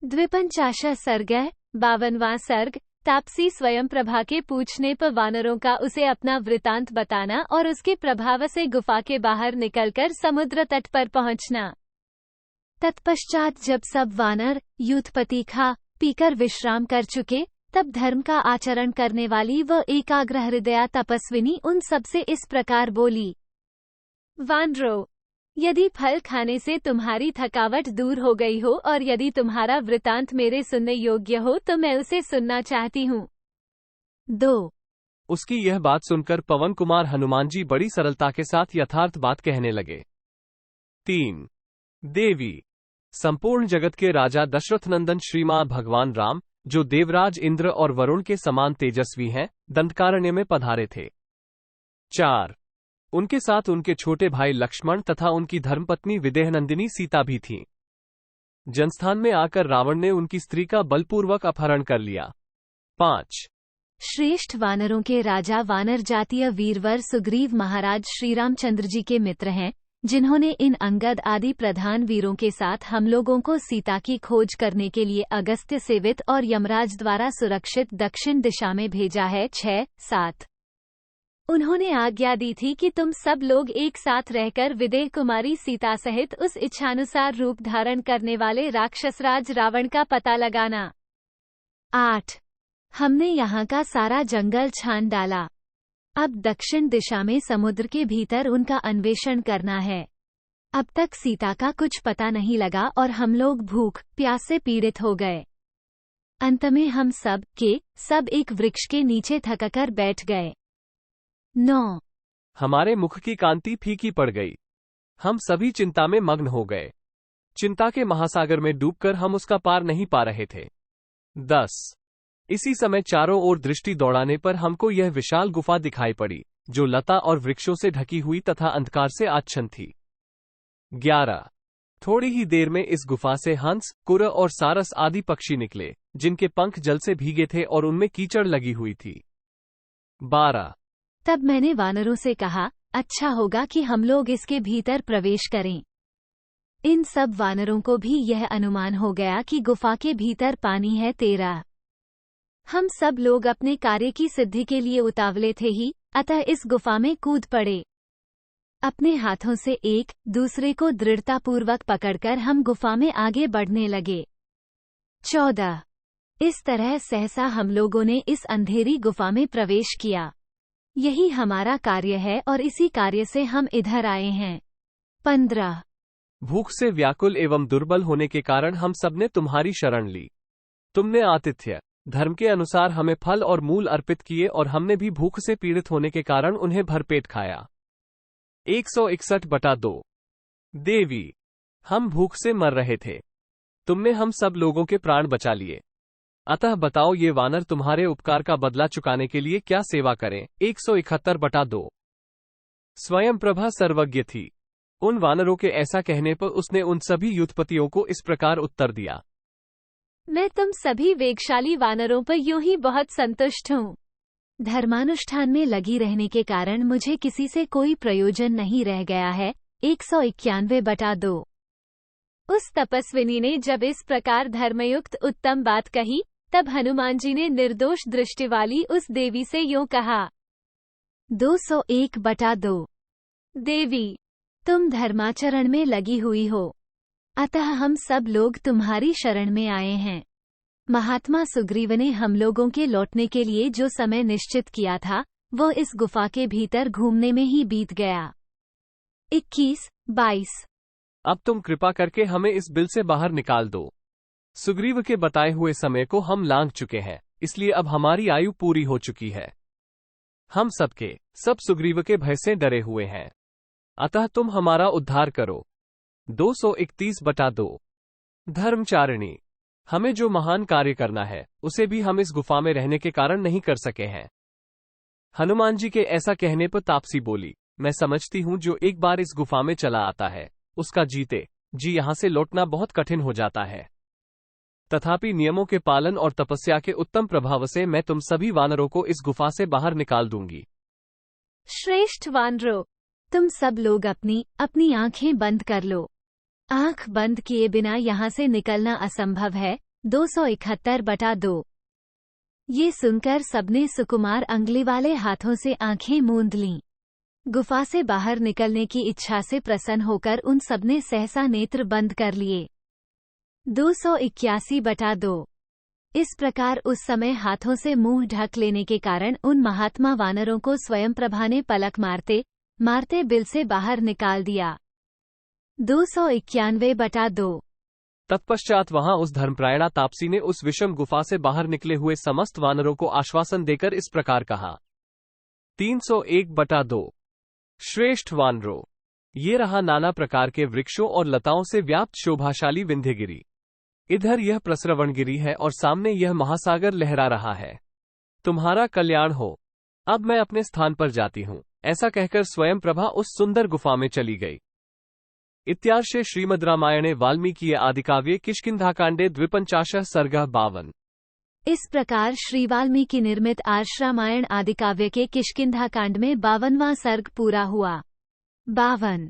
द्विपंचाशः सर्गः 52वां सर्ग। तापसी स्वयं प्रभा के पूछने पर वानरों का उसे अपना वृतांत बताना और उसके प्रभाव से गुफा के बाहर निकलकर समुद्र तट पर पहुंचना। तत्पश्चात जब सब वानर यूथपति खा पीकर विश्राम कर चुके, तब धर्म का आचरण करने वाली व एकाग्र हृदया तपस्विनी उन सबसे इस प्रकार बोली। वानरों, यदि फल खाने से तुम्हारी थकावट दूर हो गई हो और यदि तुम्हारा वृतांत मेरे सुनने योग्य हो तो मैं उसे सुनना चाहती हूँ। 2। उसकी यह बात सुनकर पवन कुमार हनुमान जी बड़ी सरलता के साथ यथार्थ बात कहने लगे। 3। देवी, संपूर्ण जगत के राजा दशरथ नंदन श्रीमान भगवान राम, जो देवराज इंद्र और वरुण के समान तेजस्वी हैं, दंडकारण्य में पधारे थे। 4। उनके साथ उनके छोटे भाई लक्ष्मण तथा उनकी धर्मपत्नी विदेहनंदिनी सीता भी थीं। जनस्थान में आकर रावण ने उनकी स्त्री का बलपूर्वक अपहरण कर लिया। 5। श्रेष्ठ वानरों के राजा वानर जातीय वीरवर सुग्रीव महाराज श्रीरामचंद्र जी के मित्र हैं, जिन्होंने इन अंगद आदि प्रधान वीरों के साथ हम लोगों को सीता की खोज करने के लिए अगस्त्य सेवित और यमराज द्वारा सुरक्षित दक्षिण दिशा में भेजा है। 6, 7। उन्होंने आज्ञा दी थी कि तुम सब लोग एक साथ रहकर विदेह कुमारी सीता सहित उस इच्छानुसार रूप धारण करने वाले राक्षसराज रावण का पता लगाना। 8। हमने यहाँ का सारा जंगल छान डाला। अब दक्षिण दिशा में समुद्र के भीतर उनका अन्वेषण करना है। अब तक सीता का कुछ पता नहीं लगा और हम लोग भूख प्यास से पीड़ित हो गए। अंत में हम सब एक वृक्ष के नीचे थककर बैठ गए। 9। हमारे मुख की कांति फीकी पड़ गई। हम सभी चिंता में मग्न हो गए। चिंता के महासागर में डूबकर हम उसका पार नहीं पा रहे थे। 10। इसी समय चारों ओर दृष्टि दौड़ाने पर हमको यह विशाल गुफा दिखाई पड़ी, जो लता और वृक्षों से ढकी हुई तथा अंधकार से आच्छन्न थी। 11। थोड़ी ही देर में इस गुफा से हंस, कुर और सारस आदि पक्षी निकले, जिनके पंख जल से भीगे थे और उनमें कीचड़ लगी हुई थी। 12। तब मैंने वानरों से कहा, अच्छा होगा कि हम लोग इसके भीतर प्रवेश करें। इन सब वानरों को भी यह अनुमान हो गया कि गुफा के भीतर पानी है। 13। हम सब लोग अपने कार्य की सिद्धि के लिए उतावले थे ही, अतः इस गुफा में कूद पड़े। अपने हाथों से एक दूसरे को दृढ़तापूर्वक पकड़कर हम गुफा में आगे बढ़ने लगे। 14। इस तरह सहसा हम लोगों ने इस अंधेरी गुफा में प्रवेश किया। यही हमारा कार्य है और इसी कार्य से हम इधर आए हैं। 15। भूख से व्याकुल एवं दुर्बल होने के कारण हम सबने तुम्हारी शरण ली। तुमने आतिथ्य धर्म के अनुसार हमें फल और मूल अर्पित किए और हमने भी भूख से पीड़ित होने के कारण उन्हें भरपेट खाया। 161/2। देवी, हम भूख से मर रहे थे। तुमने हम सब लोगों के प्राण बचा लिए। अतः बताओ, ये वानर तुम्हारे उपकार का बदला चुकाने के लिए क्या सेवा करें। 171/2। स्वयं प्रभा सर्वज्ञ थी। उन वानरों के ऐसा कहने पर उसने उन सभी यूथपतियों को इस प्रकार उत्तर दिया। मैं तुम सभी वेगशाली वानरों पर यूं ही बहुत संतुष्ट हूँ। धर्मानुष्ठान में लगी रहने के कारण मुझे किसी से कोई प्रयोजन नहीं रह गया है। 191/2। उस तपस्विनी ने जब इस प्रकार धर्मयुक्त उत्तम बात कही, तब हनुमान जी ने निर्दोष दृष्टि वाली उस देवी से यूं कहा। 201/2। देवी, तुम धर्माचरण में लगी हुई हो, अतः हम सब लोग तुम्हारी शरण में आए हैं। महात्मा सुग्रीव ने हम लोगों के लौटने के लिए जो समय निश्चित किया था, वो इस गुफा के भीतर घूमने में ही बीत गया। 21-22। अब तुम कृपा करके हमें इस बिल से बाहर निकाल दो। सुग्रीव के बताए हुए समय को हम लांघ चुके हैं, इसलिए अब हमारी आयु पूरी हो चुकी है। हम सब सुग्रीव के भय से डरे हुए हैं, अतः तुम हमारा उद्धार करो। 231/2। धर्मचारिणी, हमें जो महान कार्य करना है, उसे भी हम इस गुफा में रहने के कारण नहीं कर सके हैं। हनुमान जी के ऐसा कहने पर तापसी बोली, मैं समझती हूँ जो एक बार इस गुफा में चला आता है, उसका जीते जी यहाँ से लौटना बहुत कठिन हो जाता है। तथापि नियमों के पालन और तपस्या के उत्तम प्रभाव से मैं तुम सभी वानरों को इस गुफा से बाहर निकाल दूंगी। श्रेष्ठ वानरों, तुम सब लोग अपनी आंखें बंद कर लो। आंख बंद किए बिना यहाँ से निकलना असंभव है, 271/2। ये सुनकर सबने सुकुमार अंगली वाले हाथों से आंखें मूंद लीं। गुफा से बाहर निकलने की इच्छा से प्रसन्न होकर उन सबने सहसा नेत्र बंद कर लिए। 281/2। इस प्रकार उस समय हाथों से मुंह ढक लेने के कारण उन महात्मा वानरों को स्वयं प्रभा ने पलक मारते मारते बिल से बाहर निकाल दिया। 291/2। तत्पश्चात वहां उस धर्मप्रायणा तापसी ने उस विषम गुफा से बाहर निकले हुए समस्त वानरों को आश्वासन देकर इस प्रकार कहा। 301/2। श्रेष्ठ वानरों, ये रहा नाना प्रकार के वृक्षों और लताओं से व्याप्त शोभाशाली विंध्यगिरी। इधर यह प्रस्रवणगिरी है और सामने यह महासागर लहरा रहा है। तुम्हारा कल्याण हो। अब मैं अपने स्थान पर जाती हूँ। ऐसा कहकर स्वयं प्रभा उस सुंदर गुफा में चली गई। इत्यार्षे श्रीमद् रामायणे वाल्मीकीये आदिकाव्ये किष्किंधाकांडे 52 सर्गः 52। इस प्रकार श्री वाल्मीकि निर्मित आर्ष रामायण आदिकाव्य के किष्किंधा कांड में 52वां सर्ग पूरा हुआ। 52।